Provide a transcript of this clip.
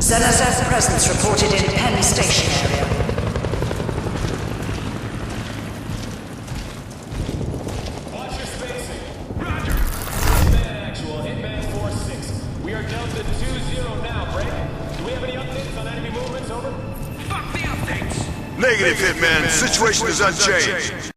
Zenith's presence reported in Penn Station area. Watch your spacing. Roger. Hitman actual, Hitman 4-6. We are down to 2-0 now, Break. Do we have any updates on enemy movements, over? Fuck the updates! Negative, Hitman. Situation is unchanged.